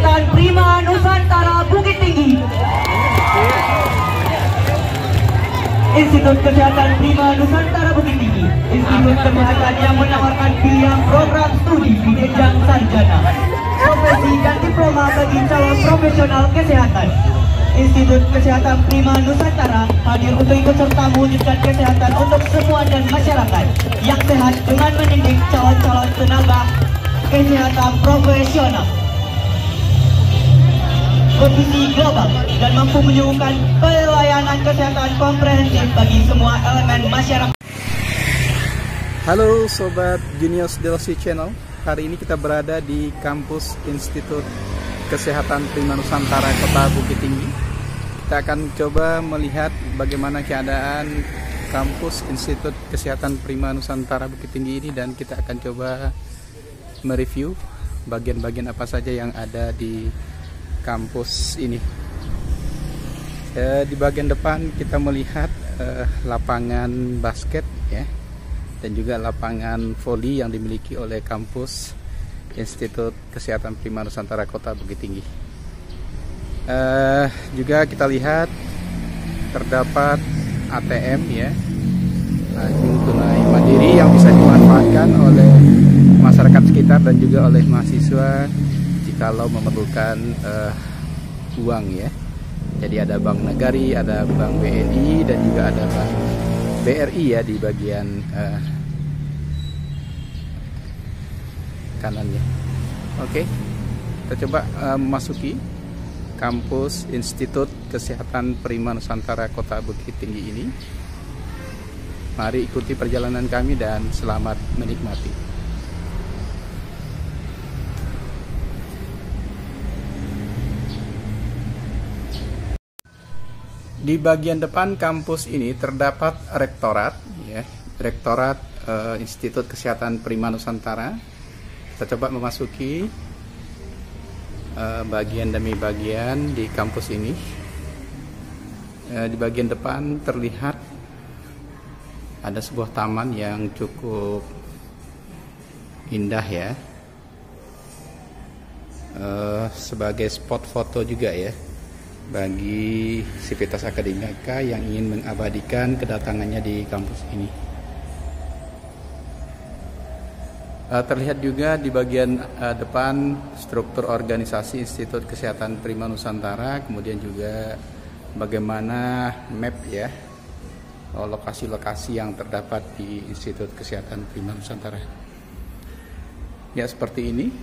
Kesehatan Prima Nusantara Bukit Tinggi. Institut Kesehatan Prima Nusantara Bukit Tinggi, institut kesehatan yang menawarkan pilihan program studi di jenjang sarjana, profesi dan diploma bagi calon profesional kesehatan. Institut Kesehatan Prima Nusantara hadir untuk ikut serta mewujudkan kesehatan untuk semua dan masyarakat yang sehat dengan mendidik calon-calon tenaga kesehatan profesional bervisi global dan mampu menyuguhkan pelayanan kesehatan komprehensif bagi semua elemen masyarakat. Halo Sobat Junius Delsi Channel. Hari ini kita berada di kampus Institut Kesehatan Prima Nusantara Kota Bukit Tinggi. Kita akan coba melihat bagaimana keadaan kampus Institut Kesehatan Prima Nusantara Bukit Tinggi ini, dan kita akan coba mereview bagian-bagian apa saja yang ada di kampus ini. Di bagian depan kita melihat lapangan basket ya, dan juga lapangan voli yang dimiliki oleh kampus Institut Kesehatan Prima Nusantara Kota Bukit Tinggi. Juga kita lihat terdapat ATM ya, Anjung Tunai Mandiri, yang bisa dimanfaatkan oleh masyarakat sekitar dan juga oleh mahasiswa jikalau memerlukan uang ya. Jadi ada Bank Nagari, ada Bank BNI, dan juga ada Bank BRI ya di bagian kanannya. Oke, kita coba memasuki kampus Institut Kesehatan Prima Nusantara Kota Bukit Tinggi ini. Mari ikuti perjalanan kami dan selamat menikmati. Di bagian depan kampus ini terdapat rektorat ya, Rektorat Institut Kesehatan Prima Nusantara. Kita coba memasuki bagian demi bagian di kampus ini. Di bagian depan terlihat ada sebuah taman yang cukup indah ya, sebagai spot foto juga ya bagi sivitas akademika yang ingin mengabadikan kedatangannya di kampus ini. Terlihat juga di bagian depan struktur organisasi Institut Kesehatan Prima Nusantara, kemudian juga bagaimana map ya, lokasi-lokasi yang terdapat di Institut Kesehatan Prima Nusantara. Ya, seperti ini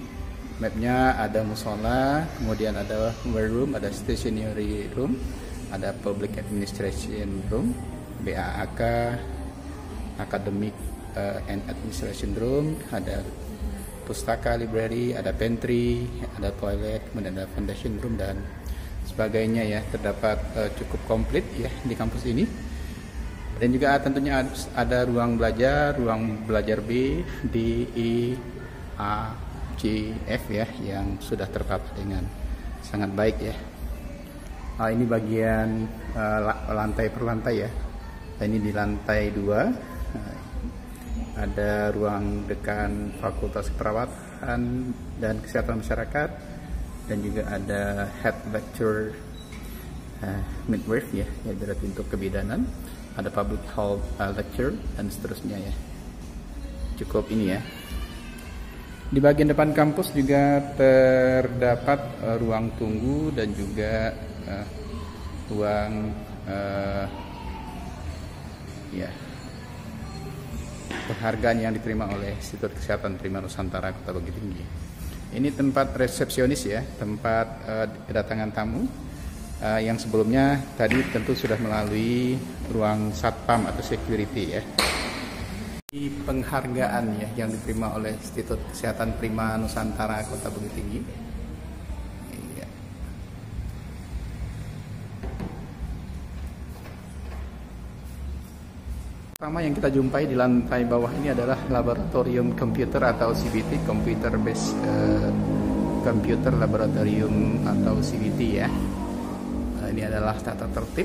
mapnya. Ada musola, kemudian ada war room, ada stationery room, ada public administration room, BAAK, academic and administration room, ada pustaka library, ada pantry, ada toilet, kemudian ada foundation room dan sebagainya ya. Terdapat cukup komplit ya di kampus ini. Dan juga tentunya ada ruang belajar B, D, E, A, C, F ya, yang sudah tertata dengan sangat baik ya. Ini bagian lantai per lantai ya. Ini di lantai 2 ada ruang dekan Fakultas Keperawatan dan Kesehatan Masyarakat, dan juga ada head lecture midwife ya, yang berarti untuk kebidanan. Ada public health lecture dan seterusnya ya. Cukup ini ya. Di bagian depan kampus juga terdapat ruang tunggu dan juga ruang ya, penghargaan yang diterima oleh Institut Kesehatan Prima Nusantara Kota Bukit Tinggi. Ini tempat resepsionis ya, tempat kedatangan tamu yang sebelumnya tadi tentu sudah melalui ruang satpam atau security ya. Di penghargaan ya yang diterima oleh Institut Kesehatan Prima Nusantara Kota Bukit Tinggi. Ya. Pertama yang kita jumpai di lantai bawah ini adalah laboratorium komputer atau CBT, Computer Based Computer Laboratorium atau CBT ya. Ini adalah tata tertib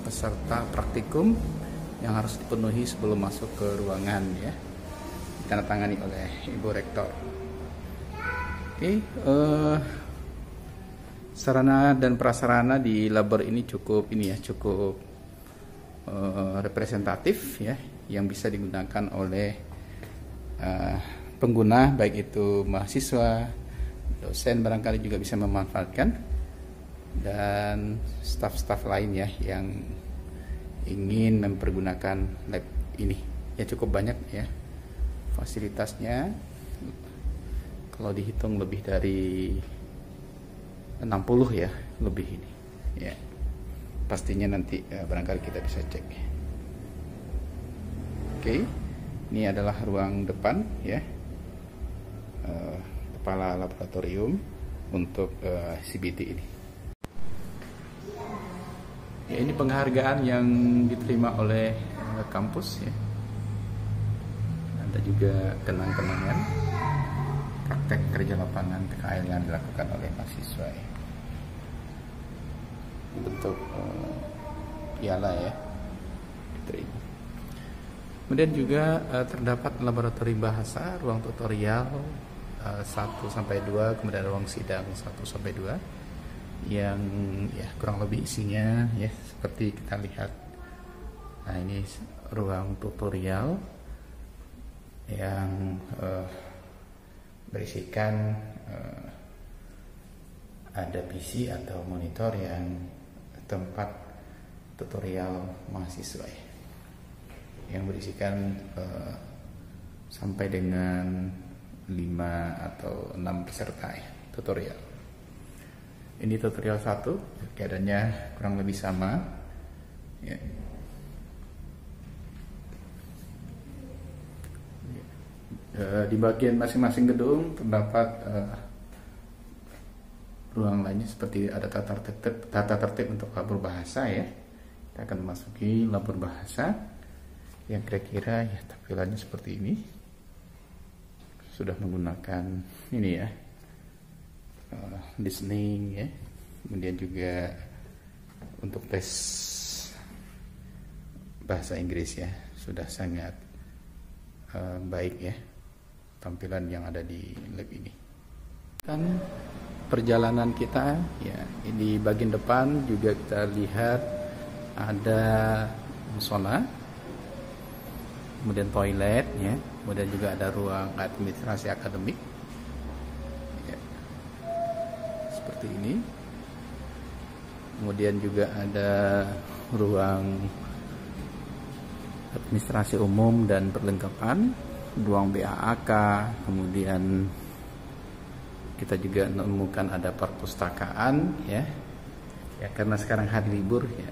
peserta praktikum yang harus dipenuhi sebelum masuk ke ruangan ya. Ditandatangani oleh Ibu Rektor. Oke, Sarana dan prasarana di labor ini cukup representatif ya, yang bisa digunakan oleh pengguna, baik itu mahasiswa, dosen barangkali juga bisa memanfaatkan, dan staf-staf lain ya yang ingin mempergunakan lab ini. Ya cukup banyak ya fasilitasnya, kalau dihitung lebih dari 60 ya, lebih ini ya. Pastinya nanti barangkali kita bisa cek. Oke, ini adalah ruang depan ya, kepala laboratorium untuk CBT ini. Ya, ini penghargaan yang diterima oleh kampus ya. Ada juga kenang-kenangan praktek kerja lapangan PKL yang dilakukan oleh mahasiswa ya. Bentuk piala ya diterima. Kemudian juga terdapat laboratorium bahasa, ruang tutorial 1-2, kemudian ruang sidang 1-2 yang ya kurang lebih isinya ya seperti kita lihat. Nah, ini ruang tutorial yang berisikan ada PC atau monitor yang tempat tutorial mahasiswa ya, yang berisikan sampai dengan 5 atau 6 peserta ya, tutorial. Ini tutorial 1, keadaannya kurang lebih sama ya. Di bagian masing-masing gedung terdapat ruang lainnya, seperti ada tata tertib untuk labor bahasa ya. Kita akan memasuki labor bahasa yang kira-kira ya tampilannya seperti ini. Sudah menggunakan ini ya, listening ya, kemudian juga untuk tes bahasa Inggris ya, sudah sangat baik ya tampilan yang ada di lab ini. Kan perjalanan kita ya, di bagian depan juga kita lihat ada musola, kemudian toilet ya, kemudian juga ada ruang administrasi akademik ya, seperti ini. Kemudian juga ada ruang administrasi umum dan perlengkapan, ruang BAAK, kemudian kita juga menemukan ada perpustakaan ya, karena sekarang hari libur ya,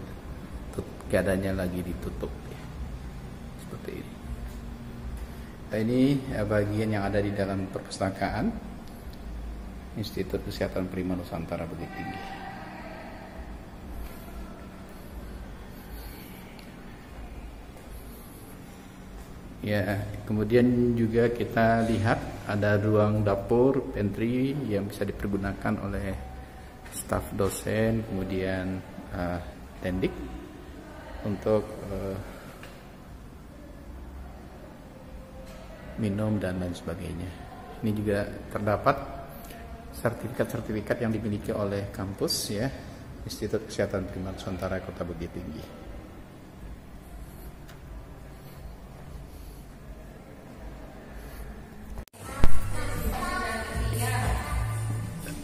keadaannya lagi ditutup ya, seperti ini. Nah, ini bagian yang ada di dalam perpustakaan Institut Kesehatan Prima Nusantara Bukit Tinggi. Ya, kemudian juga kita lihat ada ruang dapur, pantry yang bisa dipergunakan oleh staf dosen, kemudian tendik untuk minum dan lain sebagainya. Ini juga terdapat sertifikat-sertifikat yang dimiliki oleh kampus ya, Institut Kesehatan Prima Nusantara Kota Bukit Tinggi.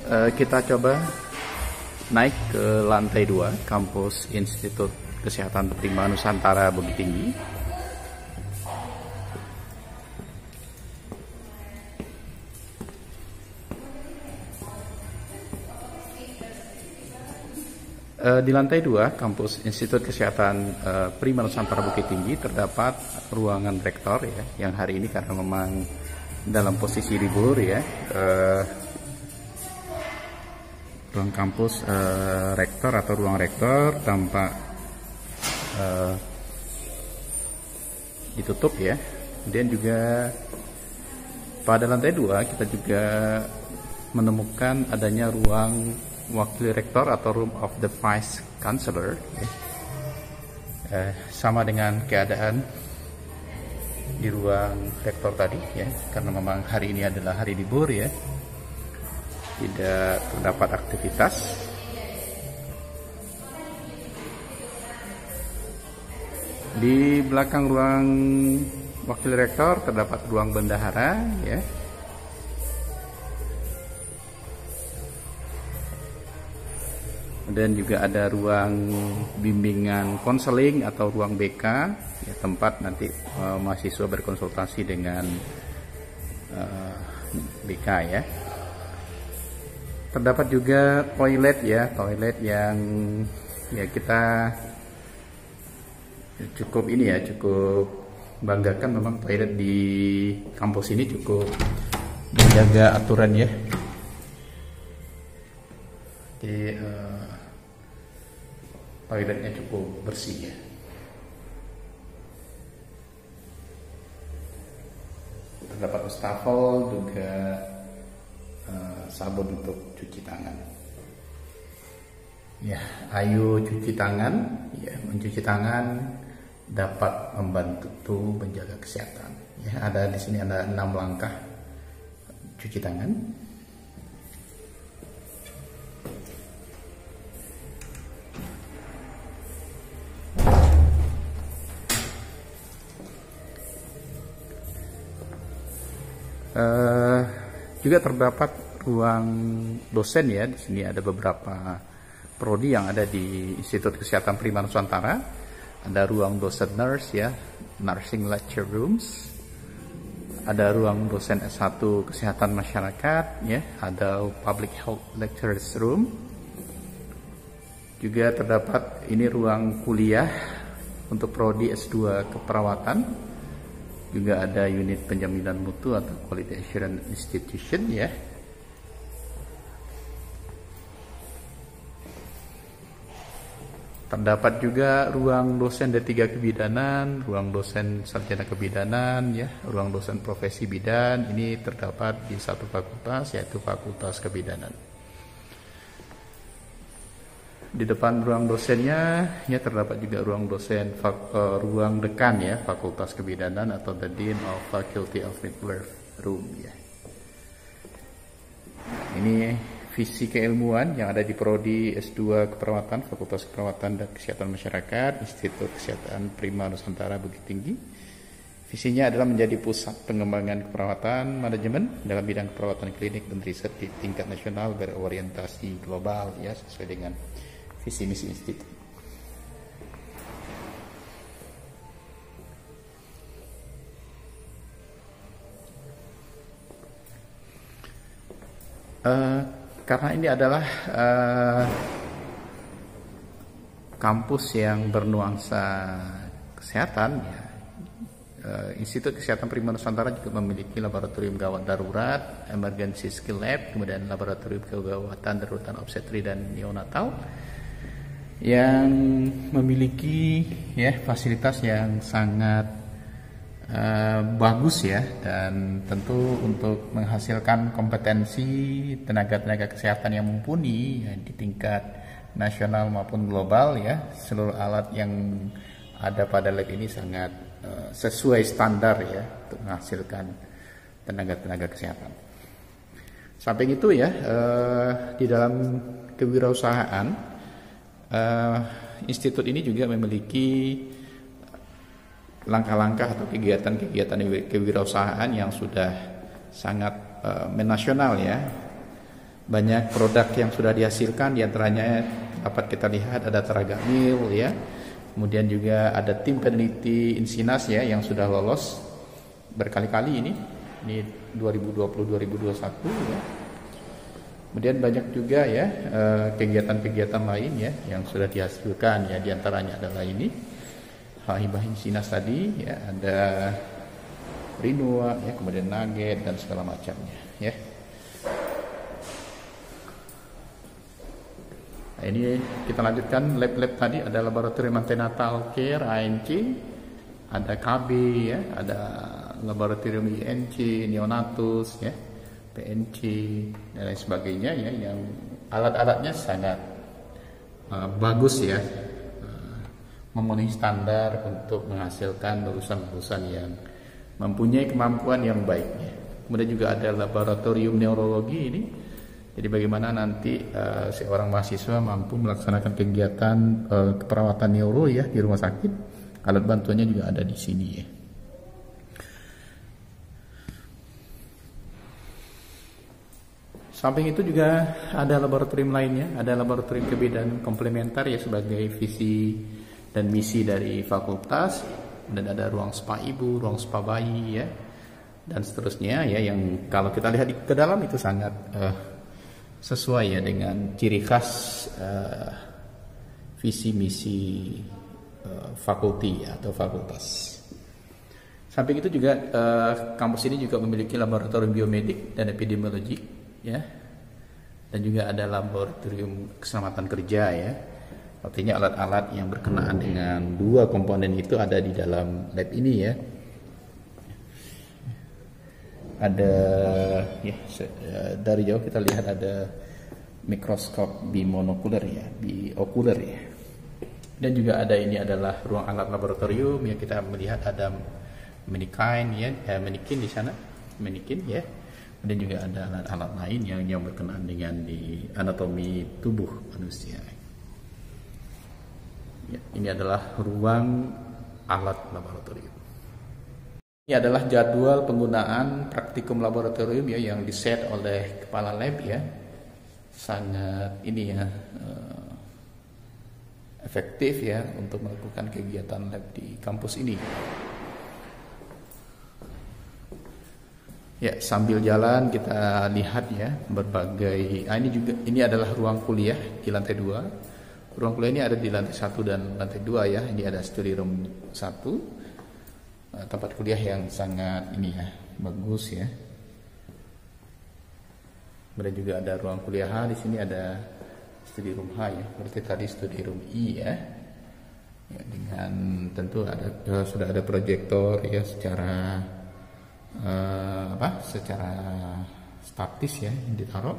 Kita coba naik ke lantai 2 kampus Institut Kesehatan Prima Nusantara Bukit Tinggi. Di lantai 2 kampus Institut Kesehatan Prima Nusantara Bukit Tinggi terdapat ruangan rektor ya, yang hari ini karena memang dalam posisi libur ya, ruang kampus rektor atau ruang rektor tampak ditutup ya. Kemudian juga pada lantai 2 kita juga menemukan adanya ruang wakil rektor atau room of the vice chancellor ya. Sama dengan keadaan di ruang rektor tadi ya, karena memang hari ini adalah hari libur ya, tidak terdapat aktivitas Di belakang ruang wakil rektor terdapat ruang bendahara ya. Dan juga ada ruang bimbingan konseling atau ruang BK ya, tempat nanti mahasiswa berkonsultasi dengan BK ya. Terdapat juga toilet ya, toilet yang ya kita cukup ini ya, cukup banggakan memang toilet di kampus ini cukup menjaga aturan ya. Jadi toiletnya cukup bersih ya. Terdapat wastafel juga sabun untuk cuci tangan. Ya, ayo cuci tangan. Ya, mencuci tangan dapat membantu menjaga kesehatan. Ya, ada di sini ada 6 langkah cuci tangan. Juga terdapat ruang dosen ya. Di sini ada beberapa prodi yang ada di Institut Kesehatan Prima Nusantara. Ada ruang dosen nurse ya, nursing lecture rooms. Ada ruang dosen S1 Kesehatan Masyarakat ya, ada public health lectures room. Juga terdapat ini ruang kuliah untuk prodi S2 Keperawatan. Juga ada unit penjaminan mutu atau quality assurance institution ya. Terdapat juga ruang dosen D3 kebidanan, ruang dosen sarjana kebidanan ya, ruang dosen profesi bidan. Ini terdapat di satu fakultas yaitu Fakultas Kebidanan. Di depan ruang dosennya ya terdapat juga ruang dosen ruang dekan ya, Fakultas Kebidanan atau the Dean of Faculty of Midwifery Room ya. Ini visi keilmuan yang ada di prodi S2 Keperawatan, Fakultas Keperawatan dan Kesehatan Masyarakat, Institut Kesehatan Prima Nusantara Bukit Tinggi. Visinya adalah menjadi pusat pengembangan keperawatan manajemen dalam bidang keperawatan klinik dan riset di tingkat nasional berorientasi global ya, sesuai dengan visi misi institut. Karena ini adalah kampus yang bernuansa kesehatan ya, Institut Kesehatan Prima Nusantara juga memiliki laboratorium gawat darurat, emergency skill lab, kemudian laboratorium kegawatan daruratan obstetri dan neonatal yang memiliki ya fasilitas yang sangat bagus ya, dan tentu untuk menghasilkan kompetensi tenaga-tenaga kesehatan yang mumpuni ya, di tingkat nasional maupun global ya. Seluruh alat yang ada pada lab ini sangat sesuai standar ya untuk menghasilkan tenaga-tenaga kesehatan. Samping itu ya, di dalam kewirausahaan institut ini juga memiliki langkah-langkah atau kegiatan-kegiatan kewirausahaan yang sudah sangat menasional ya. Banyak produk yang sudah dihasilkan, diantaranya dapat kita lihat ada Teraga Mil ya. Kemudian juga ada tim peneliti Insinas ya yang sudah lolos berkali-kali ini 2020-2021 ya. Kemudian banyak juga ya kegiatan-kegiatan lain ya yang sudah dihasilkan ya, diantaranya adalah ini hibah Insinas tadi ya, ada Rinua ya, kemudian Nugget dan segala macamnya ya. Nah, ini kita lanjutkan lab-lab tadi, ada laboratorium antenatal care ANC, ada KB ya, ada laboratorium INC, neonatus ya, PNC dan lain sebagainya ya, yang alat-alatnya sangat bagus ya, memenuhi standar untuk menghasilkan lulusan-lulusan yang mempunyai kemampuan yang baik ya. Kemudian juga ada laboratorium neurologi ini. Jadi bagaimana nanti seorang mahasiswa mampu melaksanakan kegiatan keperawatan neuro ya di rumah sakit. Alat bantuannya juga ada di sini ya. Samping itu juga ada laboratorium lainnya, ada laboratorium kebidanan komplementer ya sebagai visi dan misi dari fakultas, dan ada ruang spa ibu, ruang spa bayi ya, dan seterusnya ya, yang kalau kita lihat ke dalam itu sangat sesuai ya dengan ciri khas visi misi fakulti ya, atau fakultas. Samping itu juga kampus ini juga memiliki laboratorium biomedik dan epidemiologi ya, dan juga ada laboratorium keselamatan kerja ya. Artinya alat-alat yang berkenaan dengan dua komponen itu ada di dalam lab ini ya. Ada ya, dari jauh kita lihat ada mikroskop bimonokuler ya, biokuler ya. Dan juga ada, ini adalah ruang alat laboratorium yang kita melihat ada manikin ya, manikin di sana, manikin ya. Dan juga ada alat-alat lain yang berkenaan dengan di anatomi tubuh manusia. Ya, ini adalah ruang alat laboratorium. Ini adalah jadwal penggunaan praktikum laboratorium ya, yang diset oleh kepala lab ya. Sangat ini ya, efektif ya untuk melakukan kegiatan lab di kampus ini. Ya, sambil jalan kita lihat ya berbagai. Ini adalah ruang kuliah di lantai 2. Ruang kuliah ini ada di lantai 1 dan lantai 2 ya. Ini ada study room 1. Tempat kuliah yang sangat ini ya, bagus ya. Kemudian juga ada ruang kuliah H, di sini ada study room H ya. Berarti tadi study room I ya. Ya, dengan tentu sudah ada proyektor ya secara secara statis ya yang ditaruh,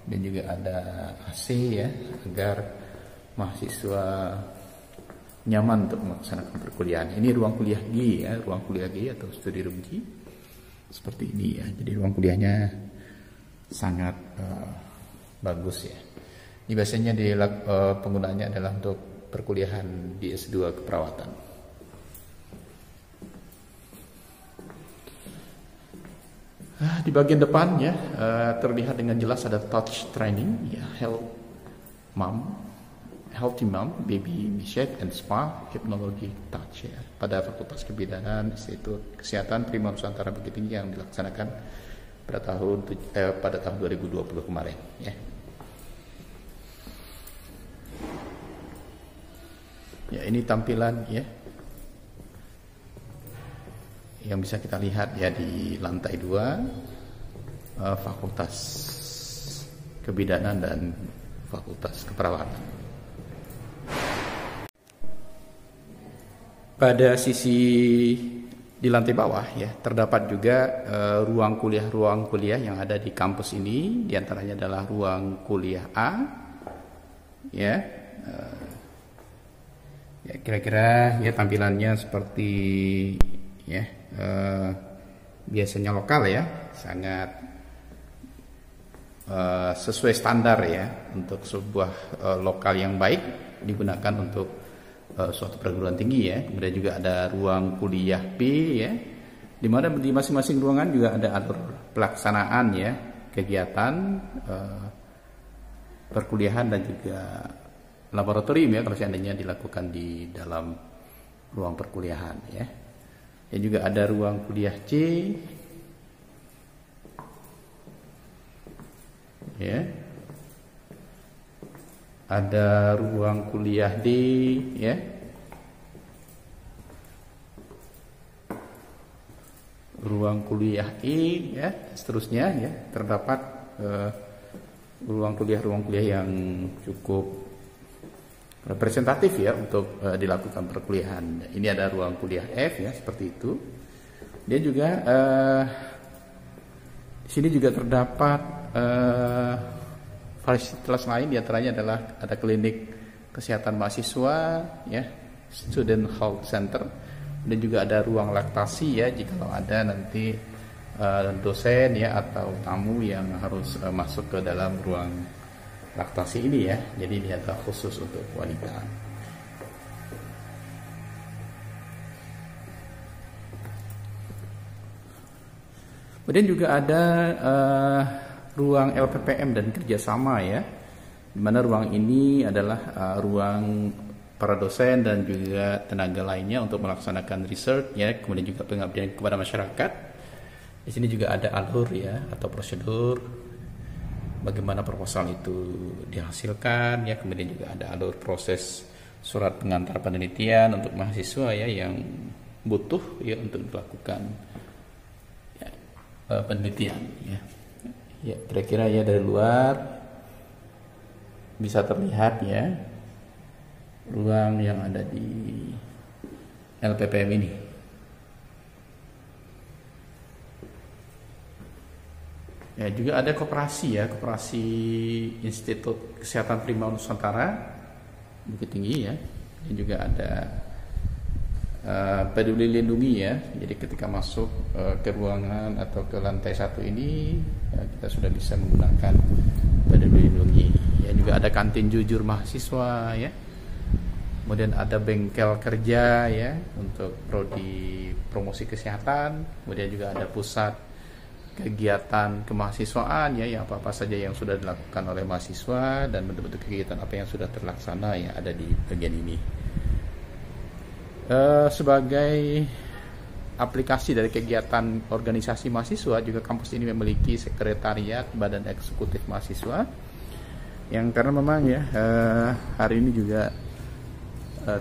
dan juga ada AC ya agar mahasiswa nyaman untuk melaksanakan perkuliahan. Ini ruang kuliah G ya, ruang kuliah G atau study room G seperti ini ya. Jadi ruang kuliahnya sangat bagus ya. Ini biasanya penggunaannya adalah untuk perkuliahan di S2 keperawatan. Di bagian depan ya terlihat dengan jelas ada touch training ya, healthy mom, baby shake and spa, hypnology touch ya, pada Fakultas Kebidanan Institut Kesehatan Prima Nusantara Bukit Tinggi yang dilaksanakan pada tahun 2020 kemarin ya. Ya, ini tampilan ya yang bisa kita lihat ya di lantai 2 Fakultas Kebidanan dan Fakultas Keperawatan. Pada sisi di lantai bawah ya terdapat juga ruang kuliah yang ada di kampus ini. Di antaranya adalah ruang kuliah A ya. Ya kira-kira ya tampilannya seperti ya biasanya lokal ya, sangat sesuai standar ya untuk sebuah lokal yang baik digunakan untuk suatu perguruan tinggi ya. Kemudian juga ada ruang kuliah B ya, di mana di masing-masing ruangan juga ada alur pelaksanaan ya kegiatan perkuliahan dan juga laboratorium ya kalau seandainya dilakukan di dalam ruang perkuliahan ya. Dan juga ada ruang kuliah C ya. Ada ruang kuliah D ya. Ruang kuliah E ya, seterusnya ya. Terdapat ruang kuliah yang cukup representatif ya untuk dilakukan perkuliahan. Ini ada ruang kuliah F ya, seperti itu. Dia juga di sini juga terdapat fasilitas lain, diantaranya adalah ada klinik kesehatan mahasiswa ya, student health center, dan juga ada ruang laktasi ya jika ada nanti dosen ya atau tamu yang harus masuk ke dalam ruang laktasi ini ya. Jadi ini adalah khusus untuk wanita. Kemudian juga ada ruang LPPM dan kerjasama ya, di mana ruang ini adalah ruang para dosen dan juga tenaga lainnya untuk melaksanakan research ya, kemudian juga pengabdian kepada masyarakat. Di sini juga ada alur ya atau prosedur bagaimana proposal itu dihasilkan ya, kemudian juga ada alur proses surat pengantar penelitian untuk mahasiswa ya yang butuh ya untuk dilakukan ya, penelitian ya. Ya, kira-kira ya dari luar bisa terlihat ya ruang yang ada di LPPM ini. Ya, juga ada koperasi ya, koperasi Institut Kesehatan Prima Nusantara Bukit Tinggi ya. Dan juga ada peduli lindungi ya. Jadi ketika masuk ke ruangan atau ke lantai 1 ini ya, kita sudah bisa menggunakan peduli lindungi. Ya, juga ada kantin jujur mahasiswa ya. Kemudian ada bengkel kerja ya untuk prodi promosi kesehatan. Kemudian juga ada pusat kegiatan kemahasiswaan ya, yang apa-apa saja yang sudah dilakukan oleh mahasiswa dan bentuk-bentuk kegiatan apa yang sudah terlaksana yang ada di bagian ini. Sebagai aplikasi dari kegiatan organisasi mahasiswa, juga kampus ini memiliki sekretariat badan eksekutif mahasiswa yang karena memang ya hari ini juga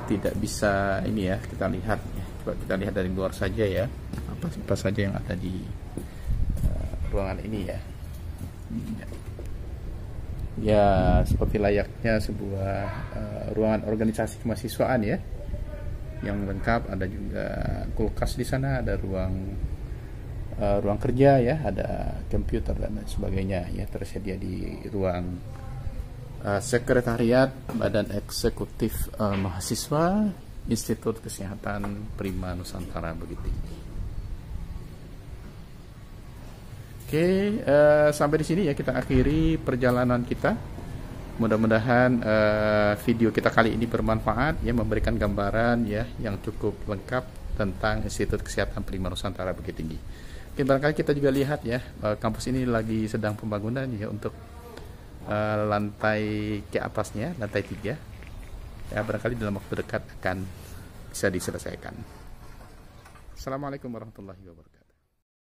tidak bisa ini ya kita lihat ya. Coba kita lihat dari luar saja ya apa saja yang ada di ruangan ini ya. Ya seperti layaknya sebuah ruangan organisasi kemahasiswaan ya, yang lengkap. Ada juga kulkas di sana, ada ruang kerja ya, ada komputer dan lain sebagainya ya tersedia di ruang sekretariat Badan Eksekutif Mahasiswa Institut Kesehatan Prima Nusantara Bukit Tinggi. Oke, sampai di sini ya kita akhiri perjalanan kita. Mudah-mudahan video kita kali ini bermanfaat ya, memberikan gambaran ya yang cukup lengkap tentang Institut Kesehatan Prima Nusantara Bukit Tinggi. Oke, barangkali kita juga lihat ya kampus ini lagi sedang pembangunan ya untuk lantai ke atasnya, lantai 3 ya, barangkali dalam waktu dekat akan bisa diselesaikan. Assalamualaikum warahmatullahi wabarakatuh.